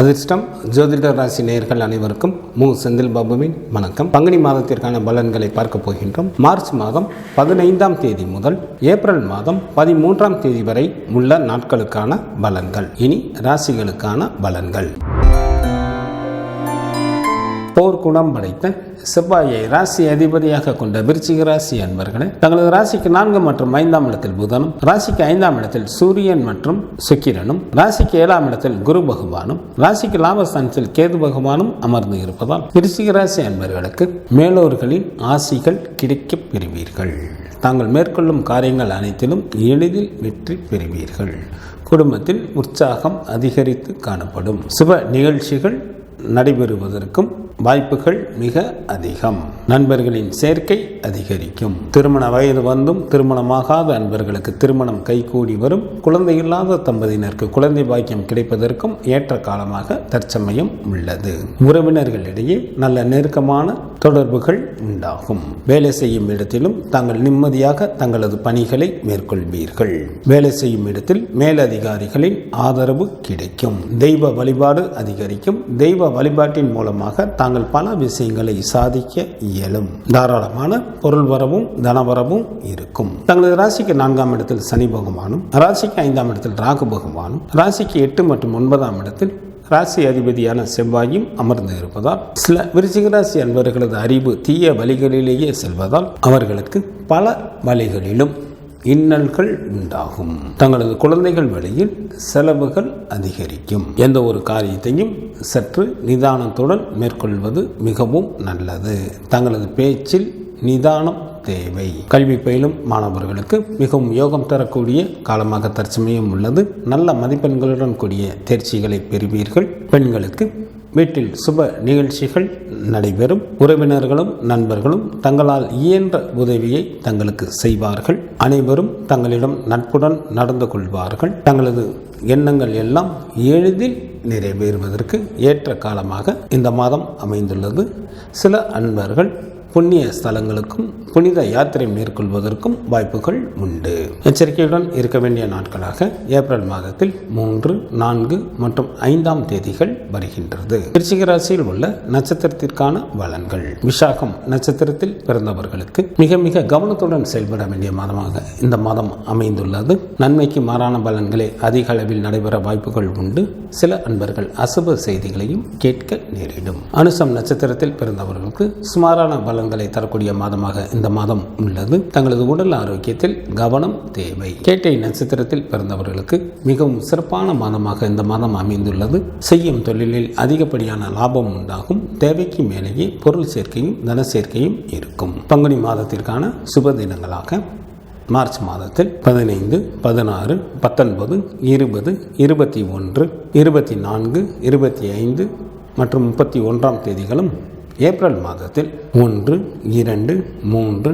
அதிர்ஷ்டம் ஜோதிட ராசி நேயர்கள் அனைவருக்கும் செந்தில் பாபுவின் வணக்கம். பங்குனி மாதத்திற்கான பலன்களை பார்க்க போகின்றோம். மார்ச் மாதம் 15ஆம் தேதி முதல் ஏப்ரல் மாதம் 13ஆம் தேதி வரை உள்ள நாட்களுக்கான பலன்கள். இனி ராசிகளுக்கான பலன்கள். போர்க்குணம் படைத்த செவ்வாயை ராசி அதிபதியாக கொண்ட விருச்சிக ராசி அன்பர்களே, தங்களது ராசிக்கு 4 மற்றும் 5ஆம் இடத்தில் புதனும், ராசிக்கு 5ஆம் இடத்தில் சூரியன் மற்றும் சுக்கிரனும், ராசிக்கு 7ஆம் இடத்தில் குரு பகவானும், ராசிக்கு லாபஸ்தானத்தில் கேது பகவானும் அமர்ந்து இருப்பதால் விருச்சிக ராசி அன்பர்களுக்கு மேலோர்களின் ஆசிகள் கிடைக்கப் பெறுவீர்கள். தாங்கள் மேற்கொள்ளும் காரியங்கள் அனைத்திலும் எளிதில் வெற்றி பெறுவீர்கள். குடும்பத்தில் உற்சாகம் அதிகரித்து காணப்படும். சுப நிகழ்ச்சிகள் நடைபெறுவதற்கும் வாய்ப்புகள் மிக அதிகம். நண்பர்களின் சேர்க்கை அதிகரிக்கும். திருமண வயது வந்தும் திருமணமாகாத அன்பர்களுக்கு திருமணம் கைகூடி வரும். குழந்தை இல்லாத தம்பதியினருக்கு குழந்தை பாக்கியம் கிடைப்பதற்கும் ஏற்ற காலமாக தற்சமயம் உள்ளது. உறவினர்களிடையே நல்ல நெருக்கமான தொடர்புகள் உண்டாகும். வேலை செய்யும் இடத்திலும் தாங்கள் நிம்மதியாக தங்களது பணிகளை மேற்கொள்வீர்கள். வேலை செய்யும் இடத்தில் மேலதிகாரிகளின் ஆதரவு கிடைக்கும். தெய்வ வழிபாடு அதிகரிக்கும். தெய்வ வழிபாட்டின் மூலமாக தாங்கள் பல விஷயங்களை சாதிக்க இயலும். தாராளமான பொருள் வரவும் தனவரவும் இருக்கும். தங்களது ராசிக்கு 4ஆம் இடத்தில் சனி பகவானும், ராசிக்கு 5ஆம் இடத்தில் ராகு பகவானும், ராசிக்கு 8 மற்றும் 9ஆம் இடத்தில் ராசி அதிபதியான செவ்வாயும் அமர்ந்து இருப்பதால் சில விருச்சிக ராசி அன்பர்களது அறிவு தீய வழிகளிலேயே செல்வதால் அவர்களுக்கு பல வழிகளிலும் இன்னல்கள் உண்டாகும். தங்களது குழந்தைகள் வழியில் செலவுகள் அதிகரிக்கும். எந்த ஒரு காரியத்தையும் சற்று நிதானத்துடன் மேற்கொள்வது மிகவும் நல்லது. தங்களது பேச்சில் நிதானம் தேவை. கல்வி பயிலும் மாணவர்களுக்கு மிகவும் யோகம் தரக்கூடிய காலமாக தற்சமயம் உள்ளது. நல்ல மதிப்பெண்களுடன் கூடிய தேர்ச்சிகளை பெறுவீர்கள். பெண்களுக்கு வீட்டில் சுப நிகழ்ச்சிகள் நடைபெறும். உறவினர்களும் நண்பர்களும் தங்களால் இயன்ற உதவியை தங்களுக்கு செய்வார்கள். அனைவரும் தங்களிடம் நட்புடன் நடந்து கொள்வார்கள். தங்களது எண்ணங்கள் எல்லாம் எளிதில் நிறைவேறுவதற்கு ஏற்ற காலமாக இந்த மாதம் அமைந்துள்ளது. சில அன்பர்கள் புண்ணிய ஸ்தலங்களுக்கும் புனித யாத்திரை மேற்கொள்வதற்கும் வாய்ப்புகள் உண்டு. எச்சரிக்கையுடன் இருக்க வேண்டிய நாட்களாக ஏப்ரல் மாதத்தில் 3, 4 மற்றும் 5ஆம் தேதிகள் வருகின்றது. விருச்சிக ராசியில் உள்ள நட்சத்திரத்திற்கான பலன்கள். விசாகம் நட்சத்திரத்தில் பிறந்தவர்களுக்கு மிக மிக கவனத்துடன் செயல்பட வேண்டிய மாதமாக இந்த மாதம் அமைந்துள்ளது. நன்மைக்கு மாறான பலன்களே அதிக அளவில் நடைபெற வாய்ப்புகள் உண்டு. சில அன்பர்கள் அசுப செய்திகளையும் கேட்க நேரிடும். அனுசம் நட்சத்திரத்தில் பிறந்தவர்களுக்கு சுமாரான பலன்களை தரக்கூடிய மாதமாக இந்த மாதம் உள்ளது. தங்களது உடல் ஆரோக்கியத்தில் கவனம் தேவை. கேட்டை நட்சத்திரத்தில் பிறந்தவர்களுக்கு மிகவும் சிறப்பான மாதமாக இந்த மாதம் அமைந்துள்ளது. செய்யும் தொழிலில் அதிகப்படியான லாபம் உண்டாகும். தேவைக்கு மேலேயே பொருள் சேர்க்கையும் தன சேர்க்கையும் இருக்கும். பங்குனி மாதத்திற்கான சுப தினங்களாக மார்ச் மாதத்தில் 15, 16, 19, 20, 21, 24, 25 மற்றும் 31ஆம் தேதிகளும், ஏப்ரல் மாதத்தில் 1, 2, 3,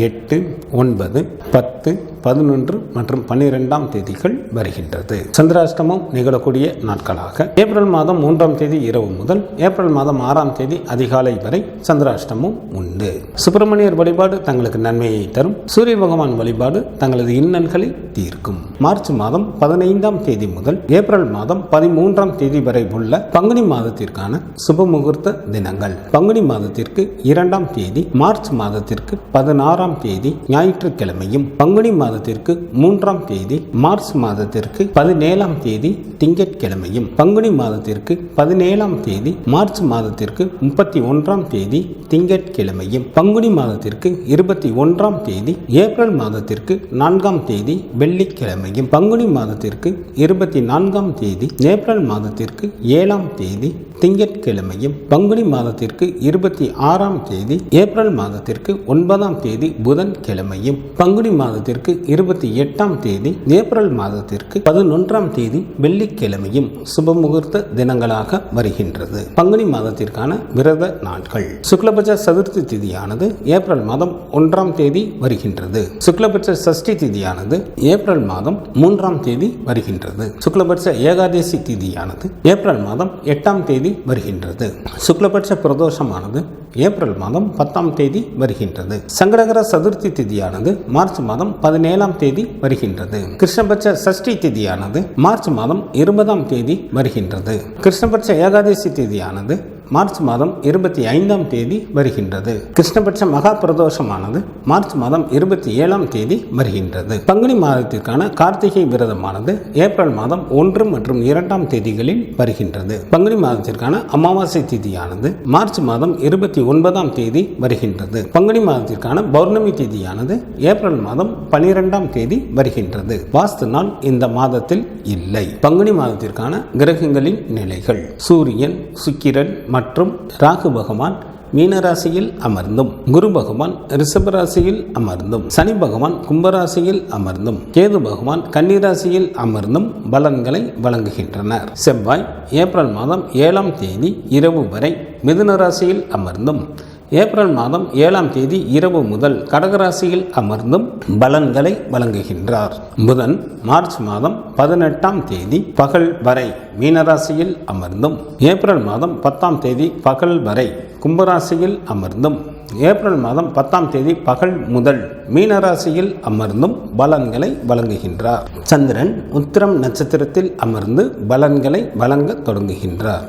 8, 9, 10, 11 மற்றும் 12ஆம் தேதிகள் வருகின்றது. சந்திராஷ்டமம் நிகழக்கூடிய நாட்களாக ஏப்ரல் மாதம் 3ஆம் தேதி இரவு முதல் ஏப்ரல் மாதம் 6ஆம் தேதி அதிகாலை வரை சந்திராஷ்டமம் உண்டு. சுப்பிரமணியர் வழிபாடு தங்களுக்கு நன்மையை தரும். சூரிய பகவான் வழிபாடு தங்களது இன்னல்களை தீர்க்கும். மார்ச் மாதம் 15ஆம் தேதி முதல் ஏப்ரல் மாதம் 13ஆம் தேதி வரை உள்ள பங்குனி மாதத்திற்கான சுப முகூர்த்த தினங்கள். பங்குனி மாதத்திற்கு 2ஆம் தேதி மார்ச் மாதத்திற்கு 16ஆம் தேதி ஞாயிற்றுக்கிழமையும், பங்குனி மாதத்திற்கு 3ஆம் தேதி மார்ச் மாதத்திற்கு 17ஆம் தேதி திங்கட்கிழமையும், பங்குனி மாதத்திற்கு 17ஆம் தேதி மார்ச் மாதத்திற்கு 31ஆம் தேதி திங்கட்கிழமையும், பங்குனி மாதத்திற்கு 21ஆம் தேதி ஏப்ரல் மாதத்திற்கு 4ஆம் தேதி வெள்ளிக்கிழமையும், பங்குனி மாதத்திற்கு 24ஆம் தேதி ஏப்ரல் மாதத்திற்கு 7ஆம் தேதி திங்கட்கிழமையும், பங்குனி மாதத்திற்கு 26ஆம் தேதி ஏப்ரல் மாதத்திற்கு 9ஆம் தேதி புதன்கிழமையும், பங்குனி மாதத்திற்கு 28ஆம் தேதி ஏப்ரல் மாதத்திற்கு 11ஆம் தேதி வெள்ளிக்கிழமையும் சுபமுகூர்த்த தினங்களாக வருகின்றது. பங்குனி மாதத்திற்கான விரத நாட்கள். சுக்ல சுக்லபட்ச சதுர்த்தி திதியானது ஏப்ரல் மாதம் 1ஆம் தேதி வருகின்றது. சுக்லபட்ச சஷ்டி திதியானது ஏப்ரல் மாதம் 3ஆம் தேதி வருகின்றது. சுக்லபட்ச ஏகாதசி திதியானது ஏப்ரல் மாதம் 8ஆம் தேதி வருகின்றது. சுக்லபட்ச பிரதோஷமானது ஏப்ரல் மாதம் 10ஆம் தேதி வருகின்றது. சங்கடகர சதுர்த்தி திதியானது மார்ச் மாதம் 17ஆம் தேதி வருகின்றது. கிருஷ்ணபட்ச சஷ்டி திதியானது மார்ச் மாதம் 20ஆம் தேதி வருகின்றது. கிருஷ்ணபட்ச ஏகாதசி திதியானது மார்ச் மாதம் 25ஆம் தேதி வருகின்றது. கிருஷ்ணபட்ச மகா பிரதோஷமானது மார்ச் மாதம் 27ஆம் தேதி வருகின்றது. பங்குனி மாதத்திற்கான கார்த்திகை விரதமானது ஏப்ரல் மாதம் 1 மற்றும் 2ஆம் தேதிகளில் வருகின்றது. பங்குனி மாதத்திற்கான அமாவாசை திதியானது மார்ச் மாதம் 29ஆம் தேதி வருகின்றது. பங்குனி மாதத்திற்கான பௌர்ணமி திதியானது ஏப்ரல் மாதம் 12ஆம் தேதி வருகின்றது. வாஸ்து நாள் இந்த மாதத்தில் இல்லை. பங்குனி மாதத்திற்கான கிரகங்களின் நிலைகள்: சூரியன், சுக்கிரன் மற்றும் ராகு பகவான் மீனராசியில் அமர்ந்தும், குரு பகவான் ரிஷபராசியில் அமர்ந்தும், சனி பகவான் கும்பராசியில் அமர்ந்தும், கேது பகவான் கன்னிராசியில் அமர்ந்தும் பலன்களை வழங்குகின்றனர். செவ்வாய் ஏப்ரல் மாதம் 7ஆம் தேதி இரவு வரை மிதுன ராசியில் அமர்ந்தும், ஏப்ரல் மாதம் 7ஆம் தேதி இரவு முதல் கடகராசியில் அமர்ந்தும் பலன்களை வழங்குகின்றார். புதன் மார்ச் மாதம் 18ஆம் தேதி பகல் வரை மீனராசியில் அமர்ந்தும், ஏப்ரல் மாதம் 10ஆம் தேதி பகல் வரை கும்பராசியில் அமர்ந்தும், ஏப்ரல் மாதம் 10ஆம் தேதி பகல் முதல் மீனராசியில் அமர்ந்தும் பலன்களை வழங்குகின்றார். சந்திரன் உத்திரம் நட்சத்திரத்தில் அமர்ந்து பலன்களை வழங்க தொடங்குகின்றார்.